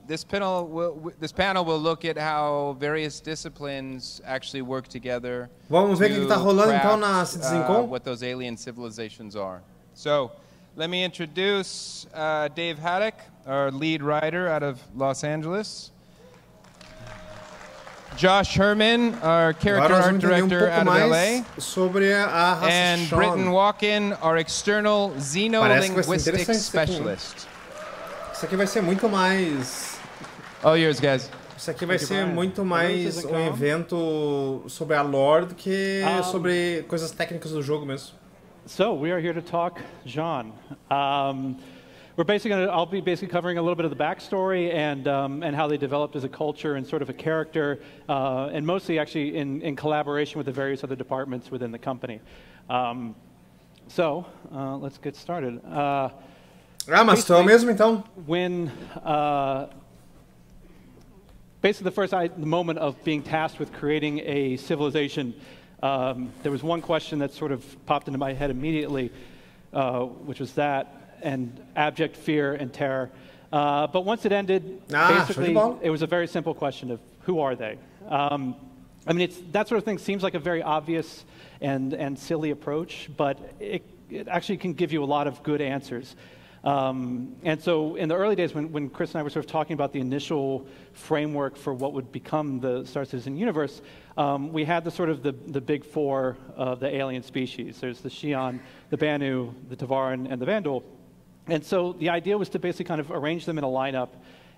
This panel will look at how various disciplines actually work together. Vamos ver o que está rolando então na craft, CitizenCon. what those alien civilizations are. So, let me introduce Dave Haddock, our lead writer out of Los Angeles. Josh Herman, our character art director out of LA. Sobre a raça And Xi'an. Britton Walken, our external xenolinguistics specialist. Isso aqui vai ser muito mais... All yours, guys. Isso aqui vai ser muito mais um evento sobre a lore do que sobre coisas técnicas do jogo mesmo. So we are here to talk Xi'an. I'll be basically covering a little bit of the backstory and how they developed as a culture and sort of a character, and mostly actually in collaboration with the various other departments within the company. Let's get started. Mas tu é o mesmo então? When basically the moment of being tasked with creating a civilization, there was one question that sort of popped into my head immediately, which was that, and abject fear and terror. But once it ended, basically, it was a very simple question of who are they? I mean, that sort of thing seems like a very obvious and silly approach, but it actually can give you a lot of good answers. And so in the early days when Chris and I were sort of talking about the initial framework for what would become the Star Citizen universe, we had the big four of the alien species. There's the Xi'an, the Banu, the Tevarin, and the Vandal. And so the idea was to basically kind of arrange them in a lineup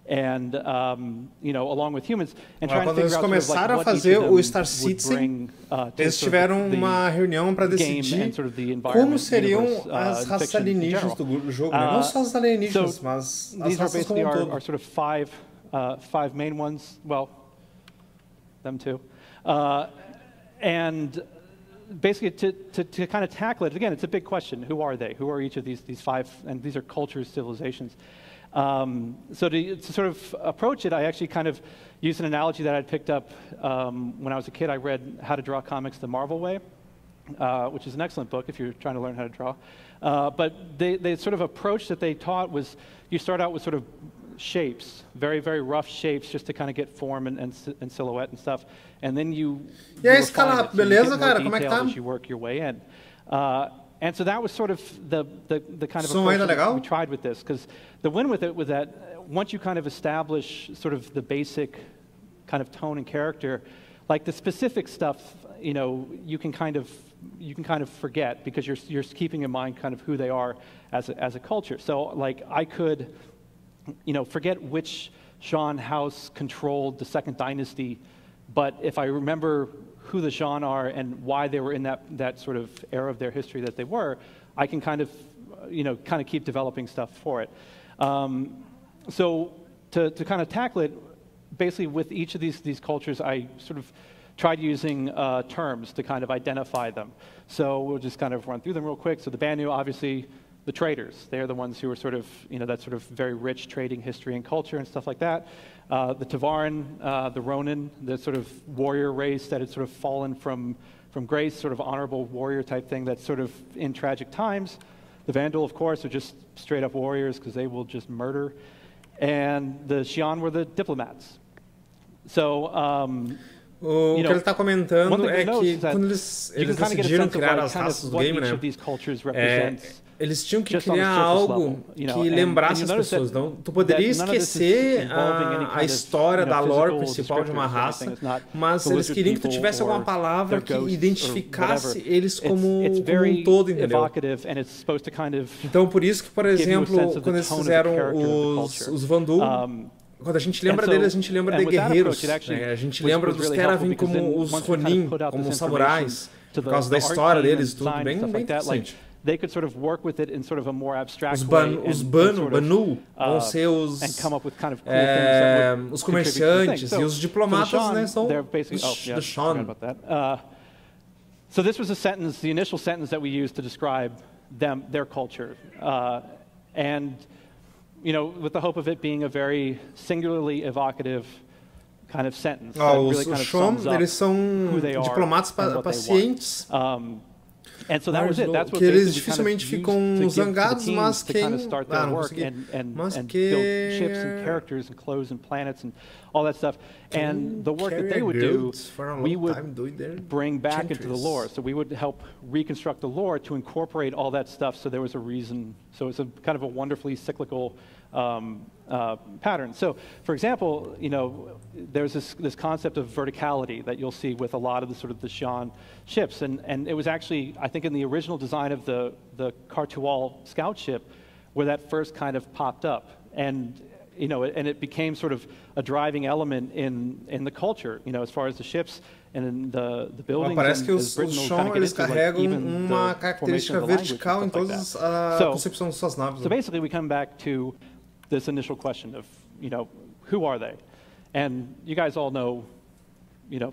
and, along with humans, and try and figure out começaram a fazer o Star Citizen, eles tiveram uma reunião para decidir como seriam as raças alienígenas do jogo, né? Não só as alienígenas, mas as raças como um todo. Are sort of five main ones. Well, them too, and basically to kind of tackle it again, it's a big question. Who are they? Who are each of these five? And these are cultures, civilizations. So to sort of approach it, I actually kind of used an analogy that I'd picked up when I was a kid. I read How to Draw Comics the Marvel Way, which is an excellent book if you're trying to learn how to draw. But the sort of approach that they taught was you start out with sort of shapes, very, very rough shapes, just to kind of get form and silhouette and stuff. And then you refine it, so you get more detail as you work your way in. And so that was sort of the kind of approach that we tried with this, because the win with it was that once you kind of establish sort of the basic kind of tone and character, like the specific stuff, you can kind of forget because you're keeping in mind kind of who they are as a culture. So like I could, forget which Xi'an house controlled the Second Dynasty, but if I remember who the Xi'an are and why they were in that sort of era of their history that they were, I can kind of keep developing stuff for it. So to kind of tackle it, basically with each of these cultures, I sort of tried using terms to kind of identify them. So we'll just kind of run through them real quick. So the Banu, obviously, the traders. They're the ones who are sort of, that sort of very rich trading history and culture and stuff like that. The Tevarin, the Ronin, the sort of warrior race that had sort of fallen from grace, sort of honorable warrior type thing that's sort of in tragic times. The Vandal, of course, are just straight up warriors because they will just murder. And the Xi'an were the diplomats. So, o que ele está comentando é que quando eles decidiram criar as raças do game, né, eles tinham que criar algo que lembrasse as pessoas. Então, tu poderia esquecer a história da lore principal de uma raça, mas eles queriam que tu tivesse alguma palavra que identificasse eles como um todo, entendeu? Então, por isso que, por exemplo, quando eles fizeram os Vandu, quando a gente lembra deles, a gente lembra de guerreiros, né? A gente lembra dos Teravim como os Ronin, como os samurais, por causa da história deles e tudo, bem interessante. Os Banu vão ser os comerciantes, e os diplomatas, né, são os Xi'an. So this was the initial sentence that we used to describe their culture. And with the hope of it being a very singularly evocative kind of sentence. Os Xi'an, eles são diplomatas pacientes And so that was it. That's what que eles dificilmente ficam zangados, mas quem... kind of start their work and build ships and characters and clothes and planets and all that stuff. And the work that they would do, we would bring back into the lore. So we would help reconstruct the lore to incorporate all that stuff so there was a reason. So it's a kind of a wonderfully cyclical pattern. So, for example, you know, there's this concept of verticality that you'll see with a lot of the sort of the Xi'an ships, and it was actually, I think, in the original design of the Cartual scout ship where that first kind of popped up, and you know, and it became sort of a driving element in the culture, you know, as far as the ships and in the buildings. Parece que os Xi'an, eles carregam uma característica vertical em todas a concepção de suas naves. So basically, we come back to this initial question of, you know, who are they? And you guys all know, you know,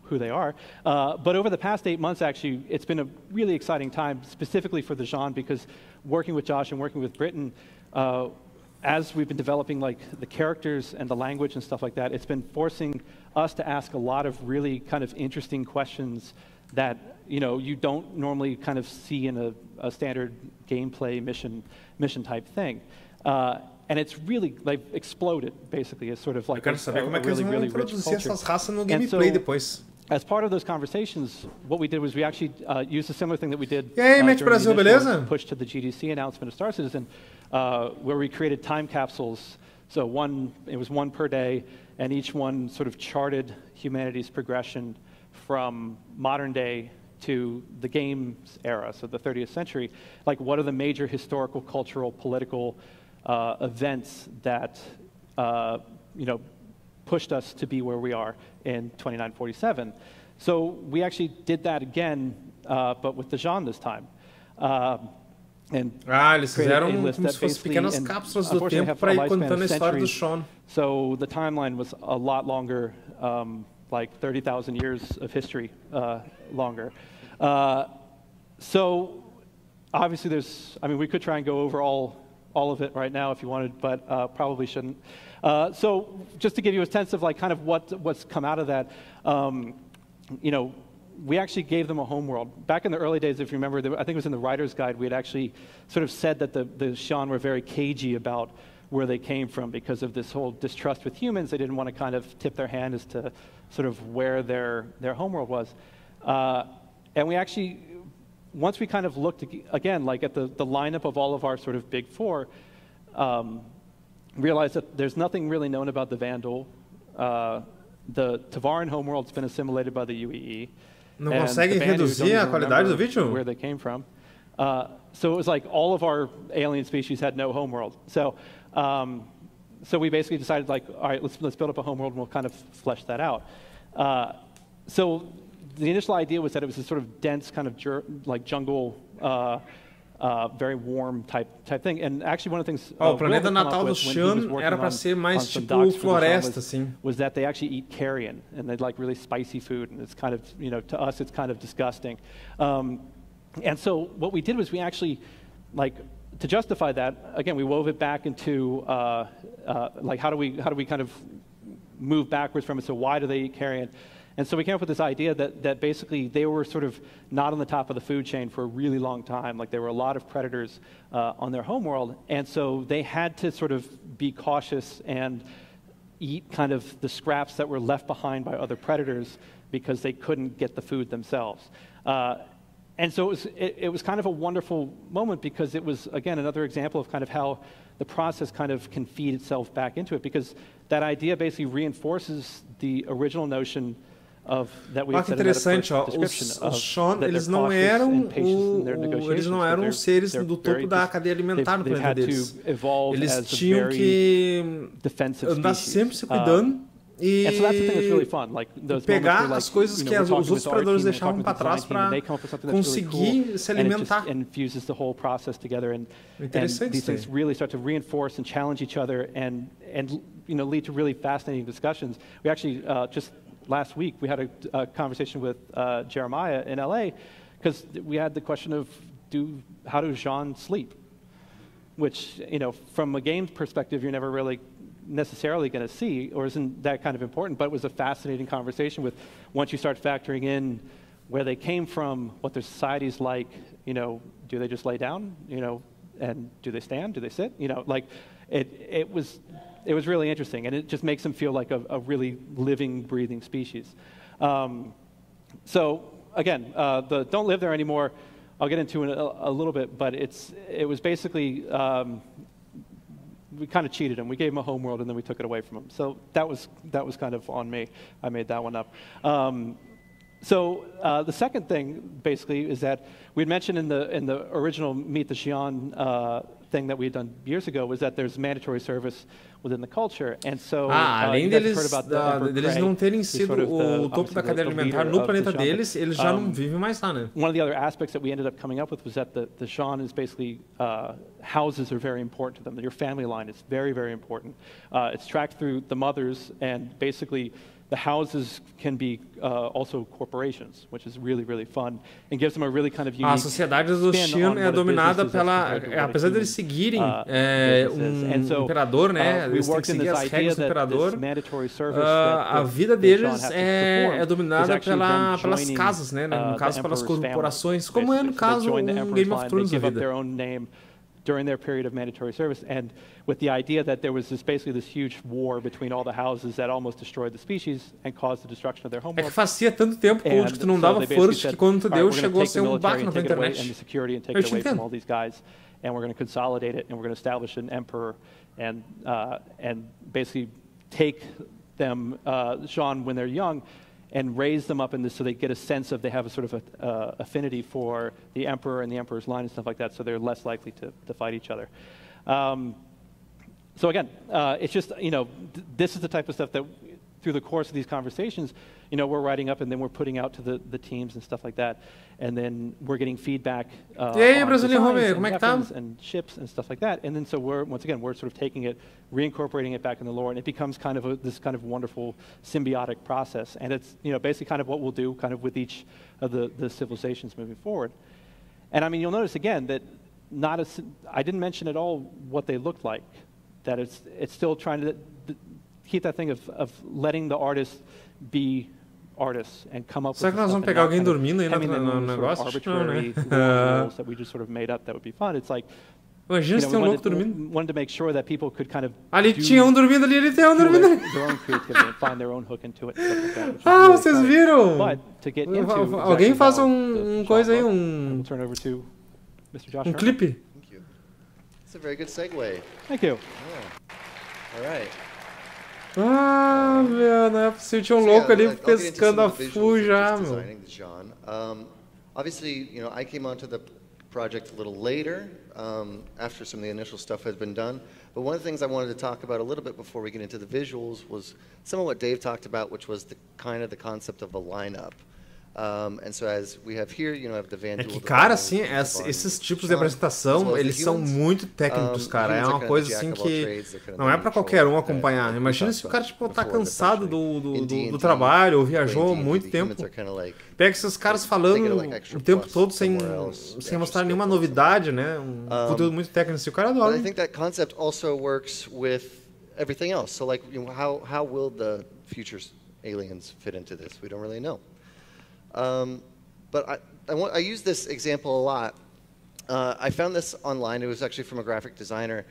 who they are. But over the past 8 months, actually, it's been a really exciting time, specifically for the Xi'an, because working with Josh and working with Britton, as we've been developing like the characters and the language and stuff like that, it's been forcing us to ask a lot of really kind of interesting questions that, you know, you don't normally kind of see in a standard gameplay mission type thing. And it's really like exploded, basically. It's sort of like a really rich culture. And so, as part of those conversations, what we did was we actually used a similar thing that we did during the push to the GDC announcement of Star Citizen, where we created time capsules. So it was one per day, and each one sort of charted humanity's progression from modern day to the games era, so the 30th century. Like, what are the major historical, cultural, political events that you know, pushed us to be where we are in 2947. So we actually did that again, but with the Xi'an this time. Eles fizeram como se fossem pequenas cápsulas do tempo para ir contando a história do Xi'an. So the timeline was a lot longer, like 30,000 years of history longer. So obviously I mean, we could try and go over all of it right now if you wanted, but probably shouldn't. So just to give you a sense of like kind of what's come out of that, you know, we actually gave them a homeworld. Back in the early days, if you remember, I think it was in the writer's guide, we had actually sort of said that the Xi'an were very cagey about where they came from because of this whole distrust with humans. They didn't want to kind of tip their hand as to sort of where their homeworld was. And we actually, once we kind of looked again, like at the lineup of all of our sort of big four, realized that there's nothing really known about the Vandal. The Tavaran homeworld's been assimilated by the UEE. Não conseguem reduzir a qualidade do vídeo? Where they came from. So it was like all of our alien species had no homeworld. So, so we basically decided, like, all right, let's build up a homeworld and we'll kind of flesh that out. So the initial idea was that it was a sort of dense kind of like jungle, very warm type thing. And actually one of the things o planeta natal do Xi'an era para ser mais tipo floresta, assim. Was that they actually eat carrion, and they'd like really spicy food, and it's kind of, you know, to us it's kind of disgusting. And so what we did was we actually, like, to justify that, again, we wove it back into like how do we kind of move backwards from it? So why do they eat carrion? And so we came up with this idea that basically they were sort of not on the top of the food chain for a really long time. Like, there were a lot of predators on their homeworld, and so they had to sort of be cautious and eat kind of the scraps that were left behind by other predators because they couldn't get the food themselves. And so it was kind of a wonderful moment because it was, again, another example of kind of how the process kind of can feed itself back into it, because that idea basically reinforces the original notion of that we said interessante, ó, os Xi'an, eles não eram seres do topo da cadeia alimentar no planeta deles. Eles tinham que andar sempre se cuidando e pegar as coisas que os outros predadores deixavam para trás para conseguir se alimentar. Interessante these things really start to reinforce and challenge each other and you know, lead to really fascinating discussions. We actually just last week, we had a conversation with Jeremiah in LA, because we had the question of how do Xi'an sleep? Which, you know, from a game perspective, you're never really necessarily going to see, or isn't that kind of important, but it was a fascinating conversation with, once you start factoring in where they came from, what their society's like. You know, do they just lay down? You know, and do they stand? Do they sit? You know, like it was really interesting, and it just makes them feel like a really living, breathing species. So again, the don't live there anymore, I'll get into in a little bit, but it was basically, we kind of cheated them. We gave them a homeworld and then we took it away from them. So that was kind of on me. I made that one up. So the second thing, basically, is that we had mentioned in the original Meet the Xi'an thing that we had done years ago, was that there's mandatory service within the culture. And so, além deles não terem sido o topo da cadeia alimentar no planeta deles, eles já não vivem mais lá, né? One of the other aspects that we ended up coming up with was that the Xi'an is basically, houses are very important to them. Your family line is very, very important. It's tracked through the mothers, and basically the houses can be also corporations, which is really, really fun, and gives them a really kind of unique. A sociedade do Xi'an é dominada pela, apesar de eles seguirem imperador, né? Eles têm que seguir as regras do imperador. A vida deles é dominada pelas casas, né? No caso, pelas corporações, como é no caso Game of Thrones da vida. During their period of mandatory service, and with the idea that there was basically this huge war between all the houses that almost destroyed the species and caused the destruction of their homeworld. É que fazia tanto tempo que tu não dava força que quando tu deu chegou a ser baque na internet. And the security and take it away from all these guys, and we're going to consolidate it, and we're going to establish an emperor, and basically take them, Xi'an, when they're young, and raise them up in this so they get a sense of, they have a sort of affinity for the emperor and the emperor's line and stuff like that, so they're less likely to fight each other. So again, it's just, you know, this is the type of stuff that through the course of these conversations, you know, we're writing up and then we're putting out to the teams and stuff like that, and then we're getting feedback on designs and ships and stuff like that, and then so once again we're sort of taking it, reincorporating it back in the lore, and it becomes kind of this kind of wonderful symbiotic process, and it's, you know, basically kind of what we'll do kind of with each of the civilizations moving forward. And I mean, you'll notice again that I didn't mention at all what they looked like, that it's still trying to keep that thing of letting the artist be artists and come up with. Será que nós vamos pegar alguém dormindo aí no negócio? Arbitrary rules that we just sort of made up that would be fun. It's like, imagina se tem louco dormindo. Wanted to make sure that people could kind of ali tinha dormindo ali, ali tem dormindo ali. Their own creativity and find their own hook into it. Vocês viram? But to get into alguém faz coisa aí, turn over to Mr. Josh. Clipe. Thank you. It's a very good segue. Thank you. Yeah. All right. Meu, não é possível. Tinha louco ali pescando a full já, meu. Obviously, you know, I came onto the project a little later, after some of the initial stuff had been done. But one of the things I wanted to talk about a little bit before we get into the visuals was some of what Dave talked about, which was the concept of a lineup. And so as we have here, you know, have the Van É que, cara, assim, esses tipos de apresentação, eles são muito técnicos, cara. É uma coisa assim que não é pra qualquer um acompanhar. Imagina se o cara, tipo, tá cansado do trabalho ou viajou muito tempo. Pega esses caras falando o tempo todo sem mostrar nenhuma novidade, né? Conteúdo muito técnico. Assim, o cara adora. I think that concept also works with everything else. So, like, you know, how will the future aliens fit into this? We don't really know. But I use this example a lot. I found this online. It was actually from a graphic designer.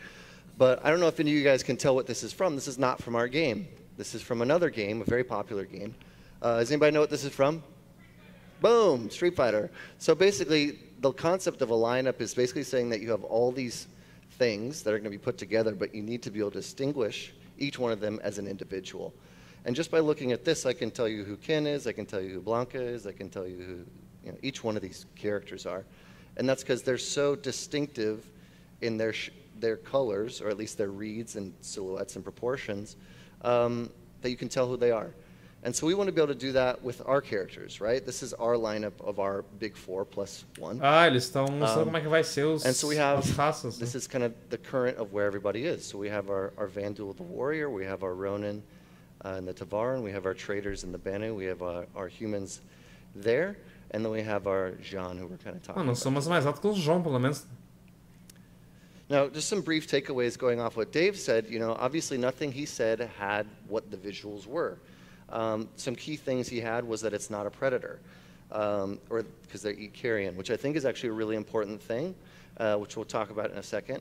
But I don't know if any of you guys can tell what this is from. This is not from our game. This is from another game, a very popular game. Does anybody know what this is from? Boom, Street Fighter. So basically, the concept of a lineup is basically saying that you have all these things that are going to be put together, but you need to be able to distinguish each one of them as an individual. And just by looking at this, I can tell you who Ken is, I can tell you who Blanca is, I can tell you who, you know, each one of these characters are. And that's because they're so distinctive in their colors, or at least their reeds and silhouettes and proportions, that you can tell who they are. And so we want to be able to do that with our characters, right? This is our lineup of our big 4 plus 1. Eles estão mostrando como é que vai ser as raças. This is kind of the current of where everybody is. So we have our Vandal the Warrior, we have our Ronin, and the Tavaran, we have our traders in the Banu, we have our humans there, and then we have our Xi'an, who we're kind of talking about. Nós somos mais altos que os João, pelo menos. Now, just some brief takeaways going off what Dave said. You know, obviously nothing he said had what the visuals were. Some key things he had was that it's not a predator. or because they're Icarian, which I think is actually a really important thing, which we'll talk about in a second.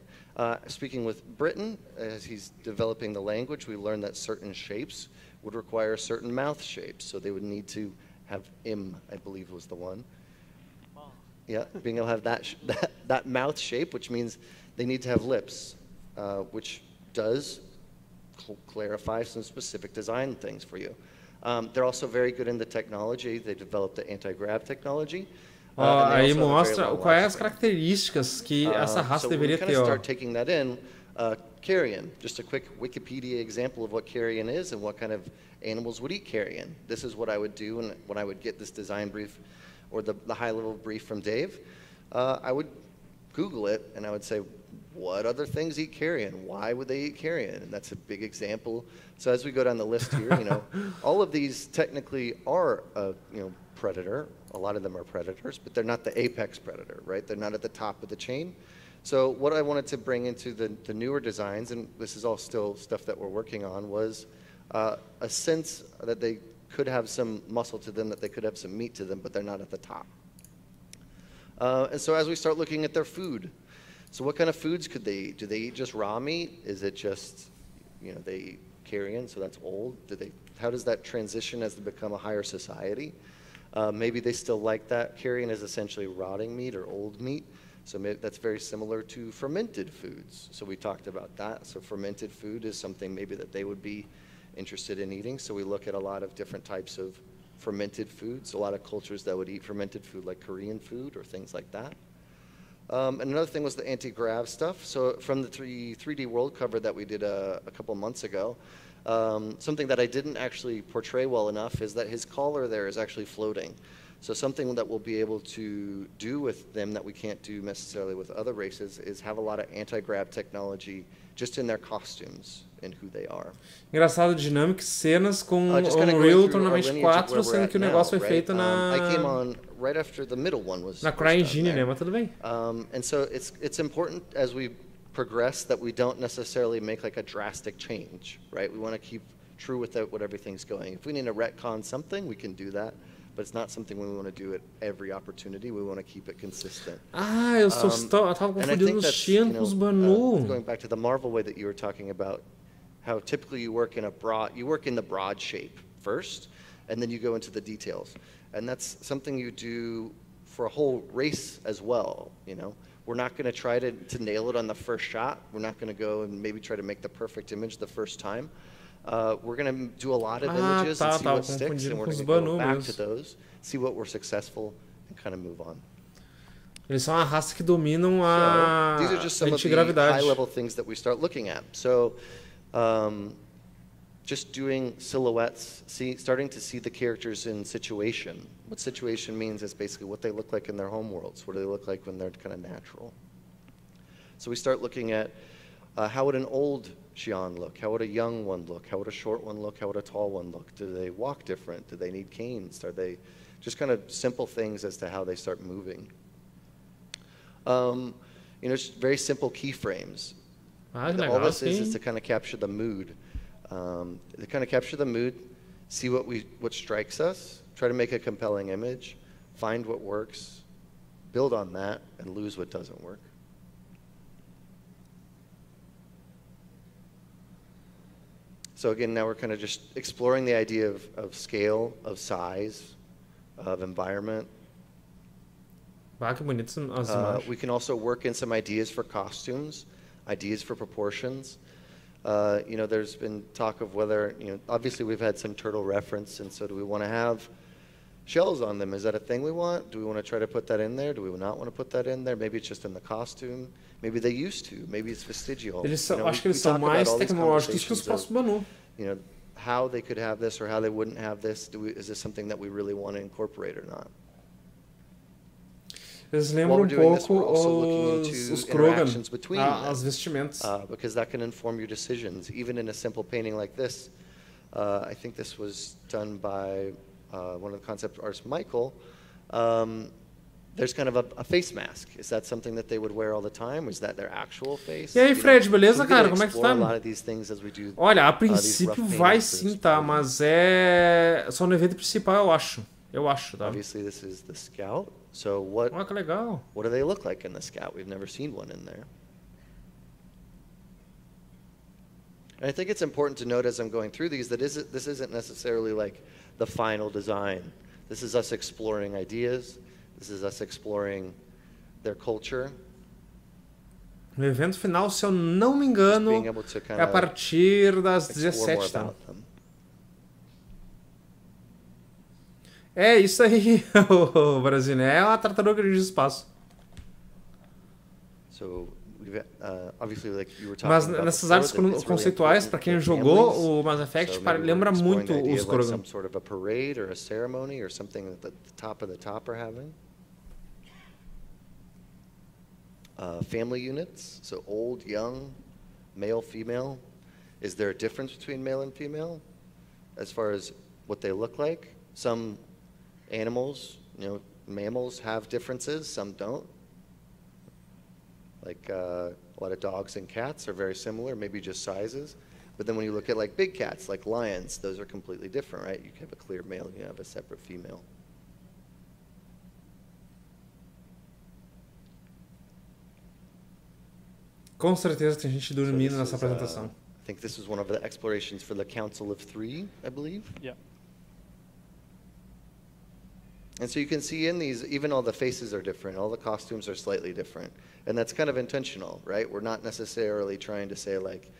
Speaking with Britain, as he's developing the language, we learned that certain shapes would require certain mouth shapes. So they would need to have I believe was the one. Yeah, being able to have that mouth shape, which means they need to have lips, which does clarify some specific design things for you. They're also very good in the technology. They developed the anti-grav technology. Aí mostra quais as características que essa raça deveria ter. Start taking that in. Carrion, just a quick Wikipedia example of what carrion is and what kind of animals would eat carrion. This is what I would do when I would get this design brief or the high-level brief from Dave. I would Google it and I would say, what other things eat carrion? Why would they eat carrion? And that's a big example. So as we go down the list here, all of these technically are a predator. A lot of them are predators, but they're not the apex predator, right? They're not at the top of the chain. So what I wanted to bring into the newer designs, and this is all still stuff that we're working on, was a sense that they could have some muscle to them, that they could have some meat to them, but they're not at the top. And so as we start looking at their food, so what kind of foods could they eat? Do they eat just raw meat? Is it just, they eat carrion, so that's old? How does that transition as they become a higher society? Maybe they still like that. Carrion is essentially rotting meat or old meat. So maybe that's very similar to fermented foods. So we talked about that. So fermented food is something maybe that they would be interested in eating. So we look at a lot of different types of fermented foods, a lot of cultures that would eat fermented food like Korean food or things like that. And another thing was the anti-grav stuff. So from the 3D world cover that we did a couple months ago, something that I didn't actually portray well enough is that his collar there is actually floating. So something that we'll be able to do with them that we can't do necessarily with other races is have a lot of anti-grav technology just in their costumes and who they are. Engraçado, dinâmicas, cenas com Unreal Tournament 4, sendo que o negócio foi feito na... I came on right after the middle one was... Na CryEngine, né? Mas tudo bem. And so it's important as we progress that we don't necessarily make like a drastic change, right? We want to keep true with what everything's going. If we need to retcon something, we can do that. But it's not something we want to do at every opportunity. We want to keep it consistent. Eu tava confundindo os Xi'an com os Banu. Going back to the Marvel way that you were talking about, how typically you work in the broad shape first, and then you go into the details. And that's something you do for a whole race as well, We're not going to try to nail it on the first shot. We're not going to go and maybe try to make the perfect image the first time. We're going to do a lot of images and see what sticks, and we're going to go back to those, see what we're successful, and kind of move on. Eles são a raça que dominam a these are just some of the high-level things that we start looking at. So, just doing silhouettes, starting to see the characters in situation. What situation means is basically what they look like in their home worlds. What do they look like when they're kind of natural? So we start looking at how would an old Xi'an look? How would a young one look? How would a short one look? How would a tall one look? Do they walk different? Do they need canes? Are they just kind of simple things as to how they start moving? Just very simple keyframes. All this is to kind of capture the mood. To kind of capture the mood, see what strikes us, try to make a compelling image, find what works, build on that, and lose what doesn't work. So again, now we're kind of just exploring the idea of scale, of size, of environment. We can also work in some ideas for costumes, ideas for proportions. There's been talk of whether, obviously we've had some turtle reference, and so do we want to have shells on them? Is that a thing we want? Do we want to try to put that in there? Do we not want to put that in there? Maybe it's just in the costume. Maybe they used to. Maybe it's vestigial. Acho que eles são mais tecnológicos que os próximos Banu. How they could have this or how they wouldn't have this. Is this something that we really want to incorporate or not? Eles lembram pouco os Krogan, as vestimentas. Because that can inform your decisions. Even in a simple painting like this, I think this was done by one of the concept artists, Michael. There's kind of a face mask. Is that something that they would wear all the time? Or is that their actual face? E aí, Fred, beleza, cara? Como é que tu tá? Olha, a princípio vai sim, tá? Mas é só no evento principal, eu acho. Eu acho, tá? Obviously, this is the Scout. So what? Que legal. What do they look like in the Scout? We've never seen one in there. And I think it's important to note as I'm going through these that this isn't necessarily like the final design. This is us exploring ideas. This is us exploring their culture. O evento final, se eu não me engano, é a partir das 17, tá? É isso aí, o Brasil. É uma tartaruga de espaço. Mas nessas artes conceituais, para quem jogou o Mass Effect, lembra muito os cronogramas. Family units, so old, young, male, female. Is there a difference between male and female as far as what they look like? Some animals, mammals have differences, some don't. Like a lot of dogs and cats are very similar, maybe just sizes. But then when you look at like big cats, like lions, those are completely different, right? You have a clear male, you have a separate female. Com certeza tem gente dormindo nessa apresentação. I think this is one of the explorations for the Council of Three, I believe. Yeah. And so you can see in these, even all the faces are different, all the costumes are slightly different. And that's kind of intentional, right? We're not necessarily trying to say like,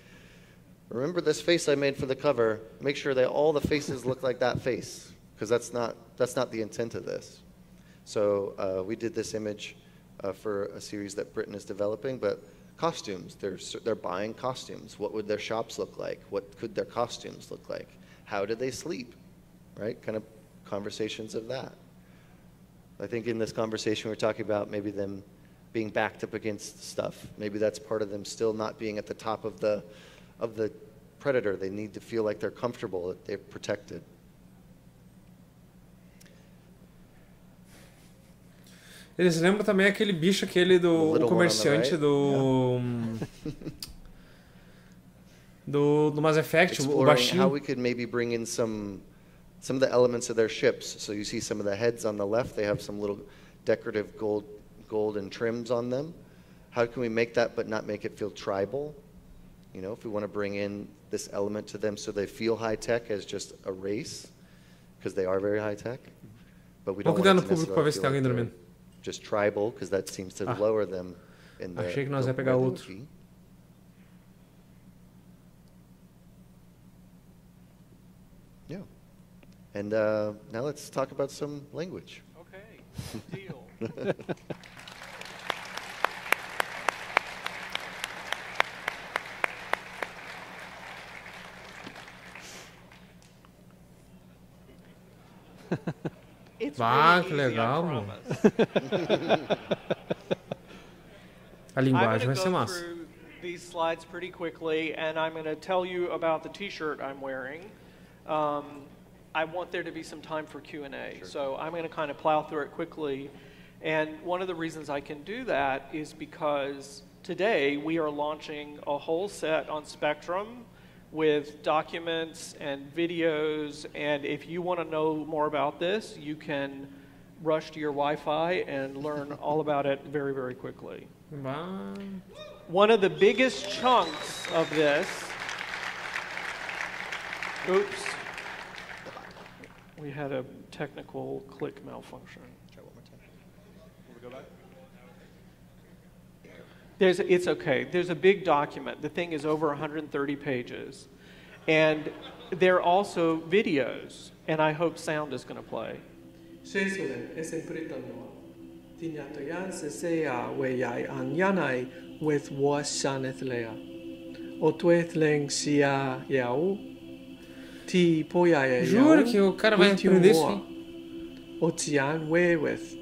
remember this face I made for the cover, make sure that all the faces look like that face, because that's not the intent of this. So we did this image for a series that Britain is developing, but costumes, they're buying costumes. What would their shops look like? What could their costumes look like? How do they sleep, right? Kind of conversations of that. I think in this conversation we're talking about maybe them being backed up against stuff. Maybe that's part of them still not being at the top of the predator. They need to feel like they're comfortable, that they're protected. Eles lembram também aquele bicho, aquele do comerciante do Mass Effect, o baixinho. How we could maybe bring in some of the elements of their ships. So you see some of the heads on the left, they have some little decorative golden trims on them. How can we make that but not make it feel tribal? If we want to bring in this element to them so they feel high-tech as just a race, because they are very high-tech. But we don't want it to necessarily feel like they're just tribal, because that seems to lower them in the achei que nós ia pegar outro. Yeah. And now let's talk about some language. Okay, deal. Que legal. A linguagem vai ser massa. I'm going to go through these slides pretty quickly, and I'm going to tell you about the T-shirt I'm wearing. I want there to be some time for Q&A, sure. So I'm going to kind of plow through it quickly. And one of the reasons I can do that is because today we are launching a whole set on Spectrum with documents and videos, and if you want to know more about this, you can rush to your Wi-Fi and learn all about it very, very quickly. Wow. One of the biggest chunks of this, oops, we had a technical click malfunction. Try one more time. Can we go back? It's okay. There's a big document. The thing is over 130 pages. And there are also videos, and I hope sound is going to play. Juro que o cara vai aprender isso, hein? with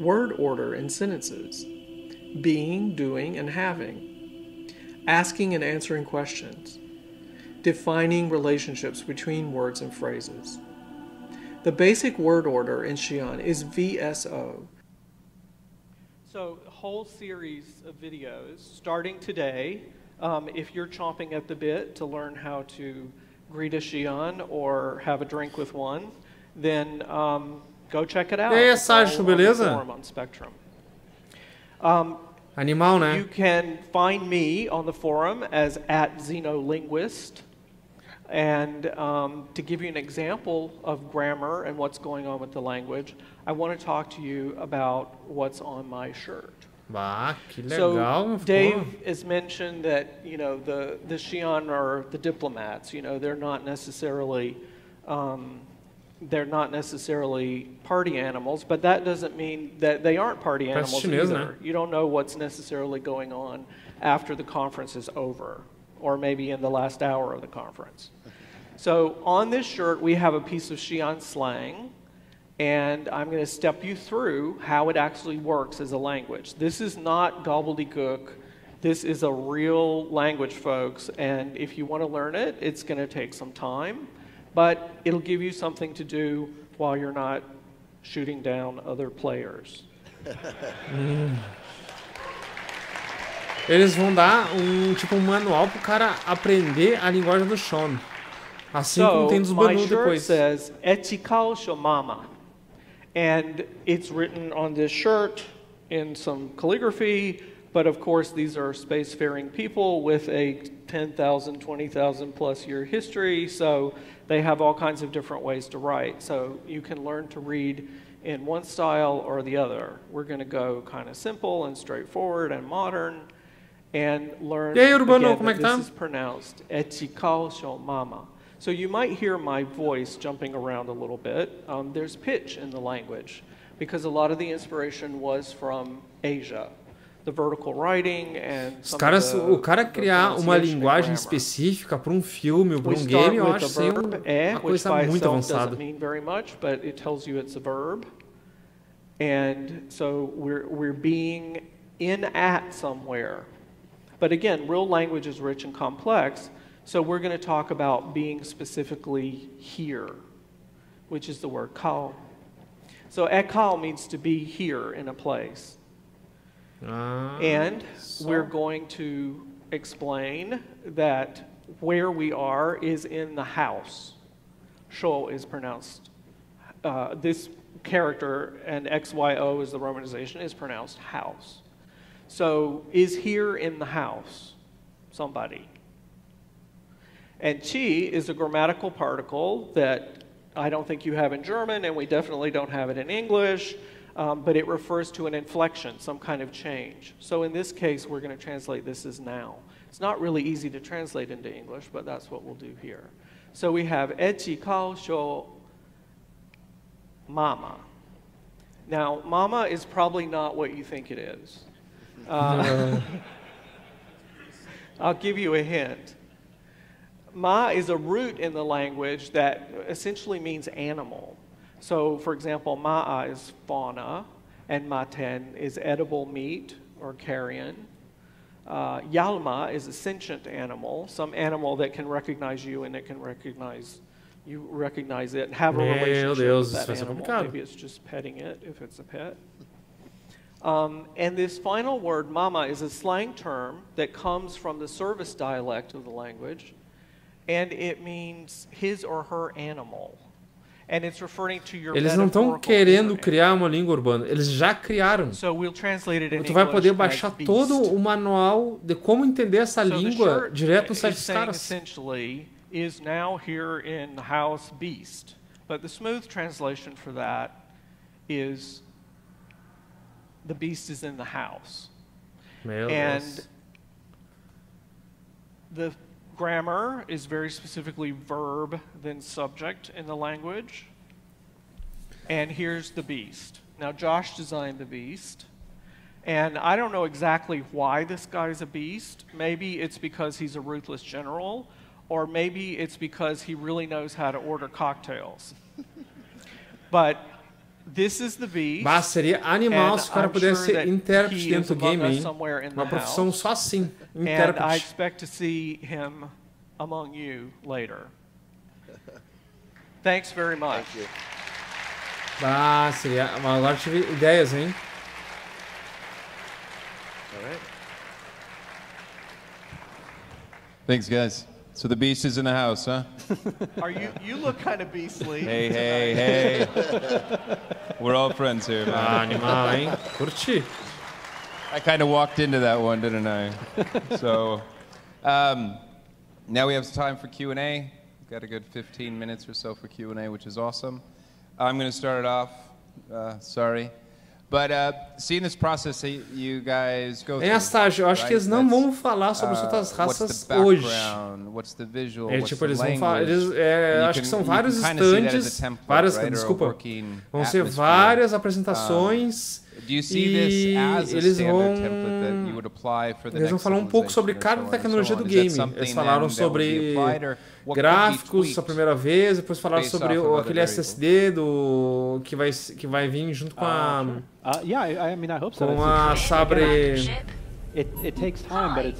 word order in sentences. Being, doing, and having. Asking and answering questions. Defining relationships between words and phrases. The basic word order in Xi'an is VSO. So, a whole series of videos starting today. If you're chomping at the bit to learn how to greet a Xi'an or have a drink with one, then go check it out. E aí, Sérgio, beleza? On Spectrum. Animal, né? You can find me on the forum as @xenolinguist. And to give you an example of grammar and what's going on with the language, I want to talk to you about what's on my shirt. Bah, que legal. So Dave has mentioned that, you know, the Xi'an are the diplomats. You know, they're not necessarily party animals, but that doesn't mean that they aren't party animals either. You don't know what's necessarily going on after the conference is over, or maybe in the last hour of the conference. So on this shirt, we have a piece of Xi'an slang, and I'm going to step you through how it actually works as a language. This is not gobbledygook. This is a real language, folks, and if you want to learn it, it's going to take some time, but it'll give you something to do while you're not shooting down other players. Eles vão dar tipo manual pro cara aprender a linguagem do Xi'an. Assim como tem dos menus depois. So my shirt says "Etikao Shomama," and it's written on this shirt in some calligraphy. But of course, these are spacefaring people with a 10,000, 20,000 plus year history, so they have all kinds of different ways to write. So you can learn to read in one style or the other. We're going to go kind of simple and straightforward and modern, and learn again that this is pronounced "Etikao Shomama." So you might hear my voice jumping around a little bit. There's pitch in the language, because a lot of the inspiration was from Asia. The vertical writing and o cara criar uma linguagem específica para filme ou para game, eu acho que é uma coisa muito avançada. Doesn't mean very much, but it tells you it's a verb. And so we're being at somewhere. But again, real language is rich and complex, so we're going to talk about being specifically here, which is the word kao. So ekao means to be here in a place. And we're going to explain that where we are is in the house. Shou is pronounced, this character, and XYO is the romanization, is pronounced house. So is here in the house somebody? And qi is a grammatical particle that I don't think you have in German, and we definitely don't have it in English. But it refers to an inflection, some kind of change. So in this case, we're going to translate this as now. It's not really easy to translate into English, but that's what we'll do here. So we have echi kao shou mama. Now, mama is probably not what you think it is. I'll give you a hint. Ma is a root in the language that essentially means animal. So, for example, ma'a is fauna, and maten is edible meat or carrion. Yalma is a sentient animal, some animal that can recognize you and it can recognize it and have a relationship with that animal. Maybe it's just petting it if it's a pet. And this final word, mama, is a slang term that comes from the service dialect of the language, and it means his or her animal. And it's referring to your eles não estão querendo criar uma língua urbana, eles já criaram. So we'll translate it in tu vai poder baixar todo o manual de como entender essa língua direto no site dos caras. Essentially is now here in the house beast. But the smooth translation for that is the beast is in the house. Meu and Deus. The grammar is very specifically verb then subject in the language. And here's the beast. Now Josh designed the beast. And I don't know exactly why this guy's a beast. Maybe it's because he's a ruthless general, or maybe it's because he really knows how to order cocktails. But this is the beast. Mas seria animal se o cara pudesse ser intérprete dentro do game, hein? Uma profissão só assim, intérprete. And I expect to see him among you later. Thanks very much. Thank you. Ah, seria. Agora tive ideias, hein? All right. Thanks, guys. So the beast is in the house, huh? You look kind of beastly. Hey. We're all friends here, man. Animal, hein? Curti. I kind of walked into that one, didn't I? So, now we have time for Q&A. We've got a good 15 minutes or so for Q&A, which is awesome. I'm going to start it off. Sorry. But seeing this process that you guys go through, estágio, eu acho que eles não vão falar sobre as outras raças hoje. What's the visual, tipo, eles vão falar, acho que são vários stands, desculpa, vão ser várias apresentações e eles vão falar um pouco sobre cada tecnologia do game. Eles falaram sobre gráficos a primeira vez, depois falaram sobre aquele SSD que vai vir junto com a Sabre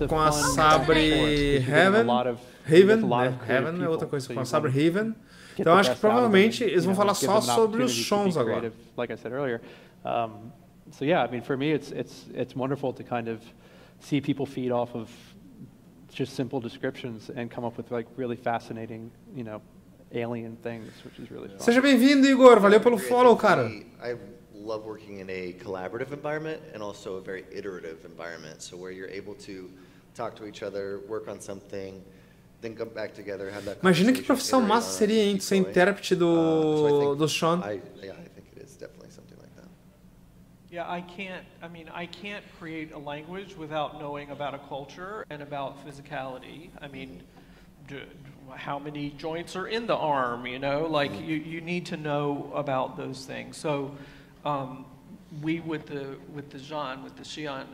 com a Sabre Heaven é outra coisa, com a Sabre Heaven. Então acho que provavelmente eles vão falar só sobre os sons agora. So yeah, I mean, for me, it's wonderful to kind of see people feed off of just simple descriptions and come up with like really fascinating, alien things, which is really fun. Seja bem-vindo, Igor. Valeu pelo follow, cara. I love working in a collaborative environment and also a very iterative environment. So where you're able to talk to each other, work on something, then come back together, have that. Imagina que profissão massa seria, hein, ser intérprete do Sean. I think it is definitely something like that. Yeah, I can't create a language without knowing about a culture and about physicality. I mean, how many joints are in the arm, like you need to know about those things. So we with the Xi'an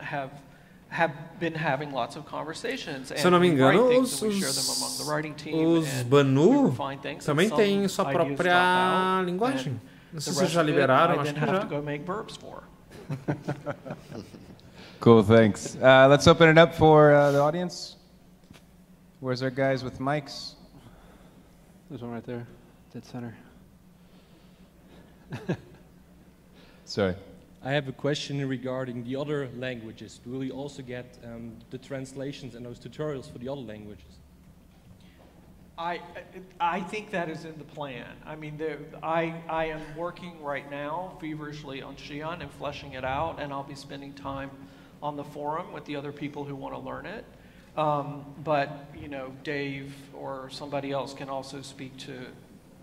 have been having lots of conversations. Se eu não me engano, os Banu também têm sua própria linguagem. Não sei se já liberaram, acho que já. Cool, thanks. Let's open it up for the audience. Where's our guys with mics? There's one right there, dead center. Sorry. I have a question regarding the other languages. Will we also get the translations and those tutorials for the other languages? I think that is in the plan. I mean, I am working right now feverishly on Xi'an and fleshing it out, and I'll be spending time on the forum with the other people who want to learn it. But Dave or somebody else can also speak to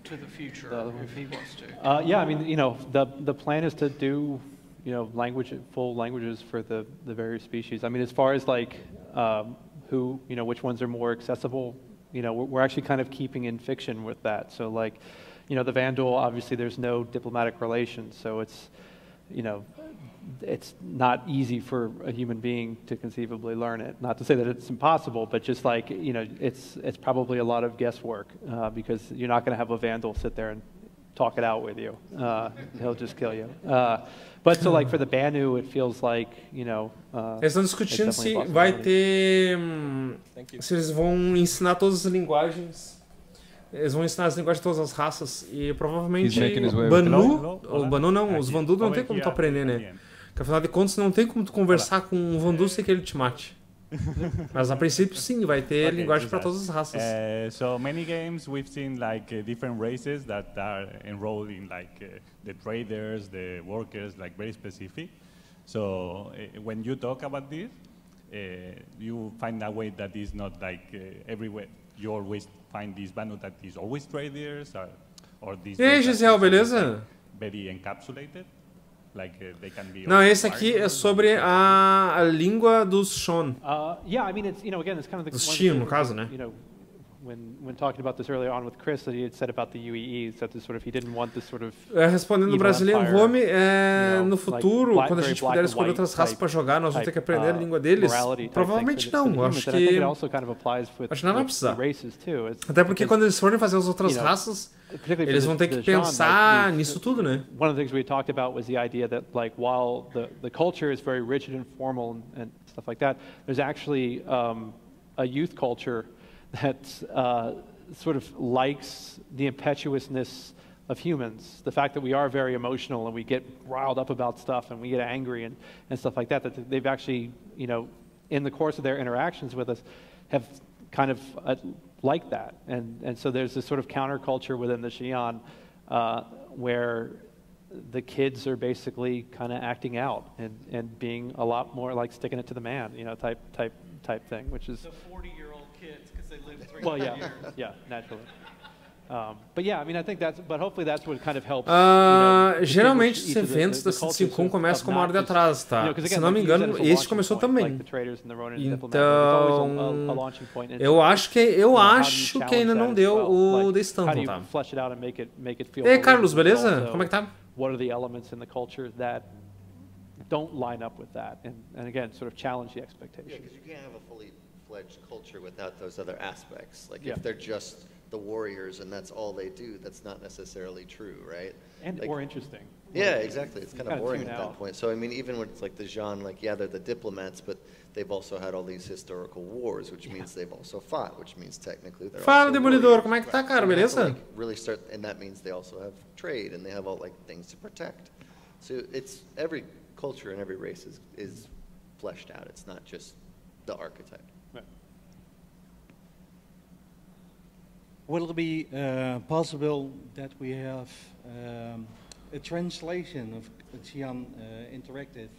the future if he wants to. Yeah, I mean, the plan is to do full languages for the various species. I mean, as far as like which ones are more accessible. We're actually kind of keeping in fiction with that. So like, the Vandal, obviously there's no diplomatic relations. So it's, it's not easy for a human being to conceivably learn it. Not to say that it's impossible, but just like, it's probably a lot of guesswork because you're not going to have a Vandal sit there and talk it out with you. He'll just kill you. But so like for the Banu, it feels like, eles estão discutindo se vai ter, se eles vão ensinar todas as linguagens. Eles vão ensinar as linguagens de todas as raças e provavelmente Banu não, os Vandu não tem como tu aprender, né? Porque afinal de contas não tem como tu conversar com um Vandu sem que ele te mate. Mas a princípio sim, vai ter linguagem para todas as raças. So many games we've seen like different races that are enrolled in like the traders, the workers, like very specific. So when you talk about this, you find a way that is not like everywhere. You always find this Banu that is always traders or this. E aí, Gisele, beleza? Very encapsulated. Não, esse aqui é sobre a língua dos Sean. Yeah, I mean, it's again, it's kind of the dos Xi'an, no caso, né? When talking about this earlier on with Chris, that he had said about the UEEs, that he didn't want this sort of. Respondendo o brasileiro, Rome, no futuro, quando a gente puder escolher outras raças para jogar, nós vamos ter que aprender a língua deles? Provavelmente não. Acho que não vai precisar. Até porque quando eles forem fazer as outras raças, eles vão ter que pensar nisso tudo, né? One of the things we talked about was the idea that, like, while the culture is very rigid and formal and stuff like that, there's actually a youth culture that sort of likes the impetuousness of humans. The fact that we are very emotional and we get riled up about stuff and we get angry and stuff like that, that they've actually, in the course of their interactions with us, have kind of like that. And so there's this sort of counterculture within the Xi'an where the kids are basically kind of acting out and being a lot more like sticking it to the man, you know, type thing, which is... The 40-year-old kids, because they live 3 well, years. Yeah, naturally. But yeah, I mean, I think that's, but hopefully that's what kind of helps. Geralmente os eventos da CITIZENCON começam com uma hora de atraso, tá? Se não me engano, esse começou também. Então, eu acho que ainda não deu o da Stanton, tá? E aí, Carlos, beleza? Como é que tá? What are the elements in the culture that don't line up with that, and again, sort of challenge the expectation. Yeah, because you can't have a fully fledged culture without those other aspects. Like if they're just the warriors and that's all they do, that's not necessarily true, right? And like, or interesting. Yeah, exactly. It's kind of boring at that point. So I mean, even when it's like the Xi'an, like yeah, they're the diplomats, but they've also had all these historical wars, which means they've also fought, which means technically they're Fala, also Demolidor, como é que tá, cara? Beleza? like, really start, and that means they also have trade and they have all like things to protect. So it's every culture and every race is fleshed out. It's not just the archetype. Right. Will it be possible that we have a translation of Xi'an Interactive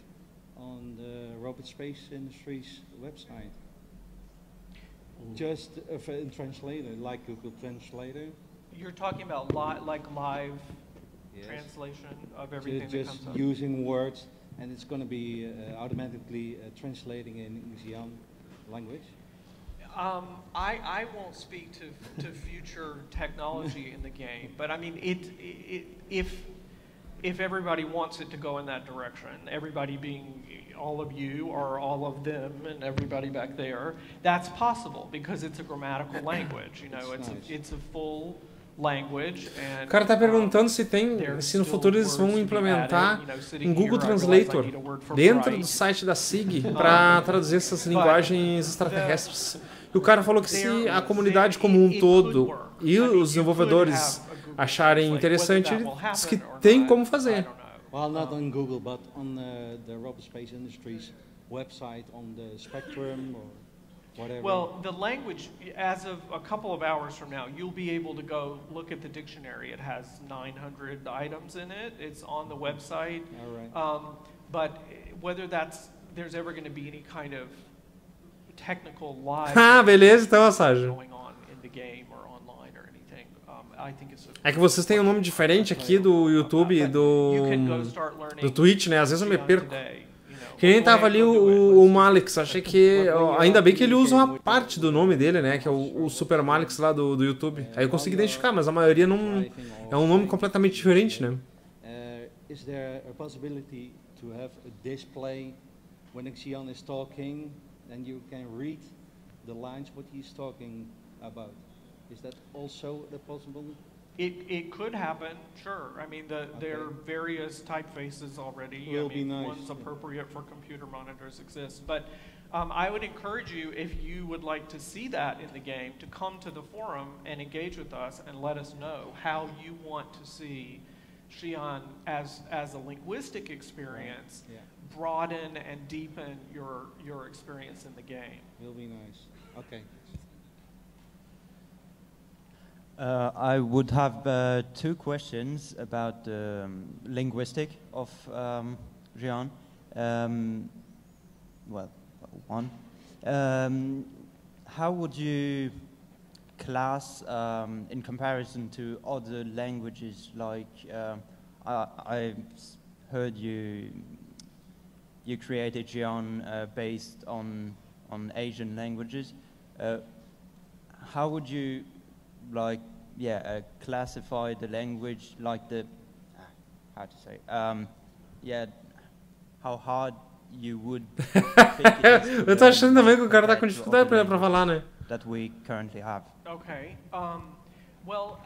on the Robot Space Industries website? Just a translator, like Google Translator? You're talking about live translation of everything that comes up? Just using words, and it's going to be automatically translating in Xi'an language? I won't speak to future technology in the game, but I mean, if everybody wants it to go in that direction, everybody being all of you or all of them and everybody back there, that's possible because it's a grammatical language. You know, it's a full language. And, o cara tá perguntando se no futuro eles vão implementar um Google Translator dentro do site da SIG para traduzir essas linguagens extraterrestres. E o cara falou que se a comunidade como um todo e os desenvolvedores acharem interessante, ele diz que tem como fazer. Well, not on Google, but on the Robot Space Industries website, on the Spectrum or whatever. Well, the language, as of a couple of hours from now, you'll be able to go look at the dictionary. It has 900 items in it. It's on the website. All right. But whether there's ever going to be any kind of technical live beleza, então, Assage. going on in the game or online or anything, I think it's É que vocês têm um nome diferente aqui do YouTube e do Twitch, né? Às vezes eu me perco. Que nem tava ali o Malix, achei que... Ainda bem que ele usa uma parte do nome dele, né? Que é o Super Malix lá do YouTube. Aí eu consegui identificar, mas a maioria não... É um nome completamente diferente, né? Is there a possibility to have a display when a Xi'an is talking, and you can read the lines what he's talking about? Is that also possible? It could happen, sure. I mean, there are various typefaces already. Will be nice. Ones appropriate for computer monitors exist. But I would encourage you, if you would like to see that in the game, to come to the forum and engage with us and let us know how you want to see Xi'an as a linguistic experience broaden and deepen your experience in the game. Will be nice. Okay. I would have two questions about the linguistic of Xi'an. Well, one. How would you class in comparison to other languages? Like I heard you created Xi'an based on Asian languages. How would you classify the language, like the how to say how hard you would Eu tô achando também que o cara tá com dificuldade pra falar, né? That we currently have. Okay. Well,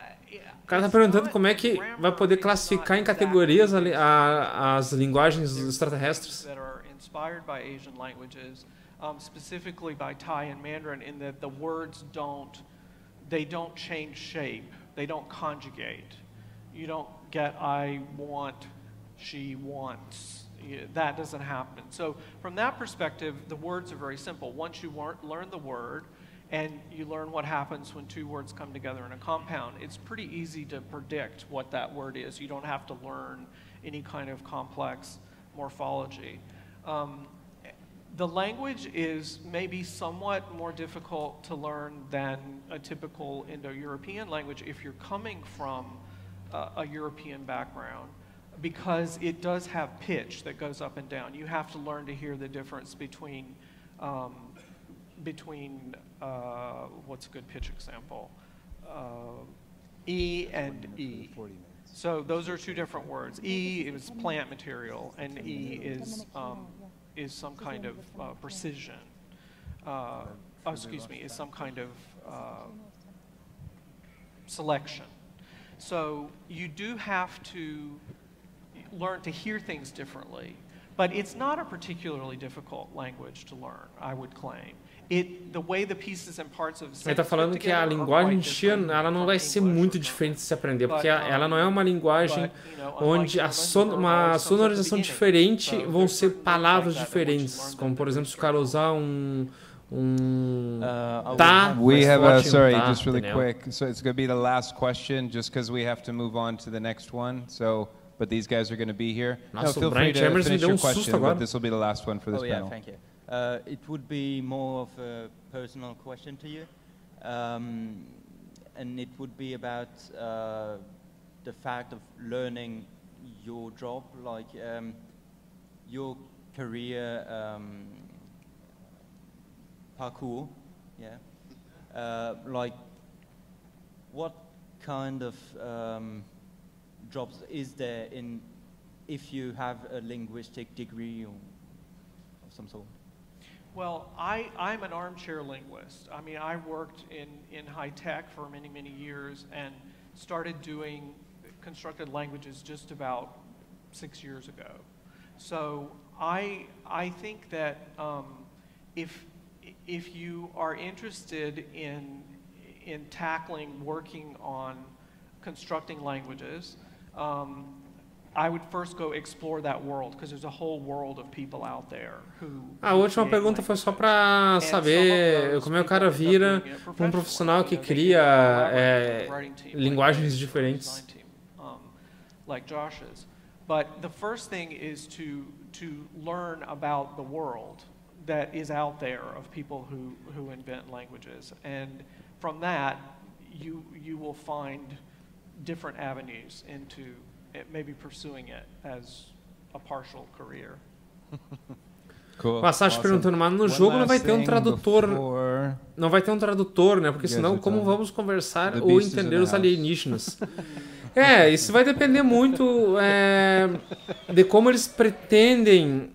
o cara tá perguntando como é que vai poder classificar em categorias as linguagens extraterrestres. That are inspired by Asian languages, specifically by Thai and Mandarin, in that the words don't change shape. They don't conjugate. You don't get I want, she wants. That doesn't happen. So from that perspective, the words are very simple. Once you learn the word and you learn what happens when two words come together in a compound. It's pretty easy to predict what that word is. You don't have to learn any kind of complex morphology. The language is maybe somewhat more difficult to learn than a typical Indo-European language if you're coming from a European background, because it does have pitch that goes up and down. You have to learn to hear the difference between what's a good pitch example? E and E. So those are two different words. E is plant material, and E is some kind of precision. Excuse me, is some kind of selection. So you do have to learn to hear things differently, but it's not a particularly difficult language to learn, I would claim. The way the pieces and parts of Ele está falando que a linguagem Xi'an, ela não vai ser muito diferente de se aprender, porque ela não é uma linguagem onde uma sonorização diferente vão ser palavras diferentes, como por exemplo se o cara usar tá. We have sorry, just really quick. So it's going to be the last question, just because we have to move on to the next one. So, but these guys are going to be here. Nossa, feel free to finish your question, but this will be the last one for this panel. Thank you. It would be more of a personal question to you, and it would be about the fact of learning your job, like your career parkour, yeah. Like, what kind of jobs is there if you have a linguistic degree of some sort? Well, I'm an armchair linguist. I mean, I worked in high tech for many, many years and started doing constructed languages just about 6 years ago. So I think that if you are interested in working on constructing languages, I would first go explore that world, because there's a whole world of people out there who. A última pergunta foi só para saber como é o cara vira profissional que cria linguagens diferentes. Like Josh's, but the first thing is to learn about the world that is out there of people who invent languages, and from that you will find different avenues into maybe pursuing it as a partial career. Cool. Passagem perguntando, mas no jogo não vai ter um tradutor. Não vai ter um tradutor, né? Porque senão como vamos conversar ou entender os alienígenas? Isso vai depender muito de como eles pretendem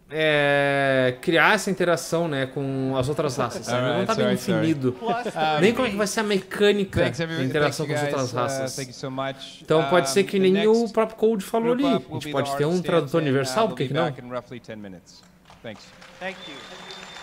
criar essa interação, né, com as outras raças. Não está bem definido. Nem como é que vai ser a mecânica de interação com as outras raças. Então pode ser que nem o próprio Code falou ali. A gente pode ter um tradutor universal, por que não? Thank you.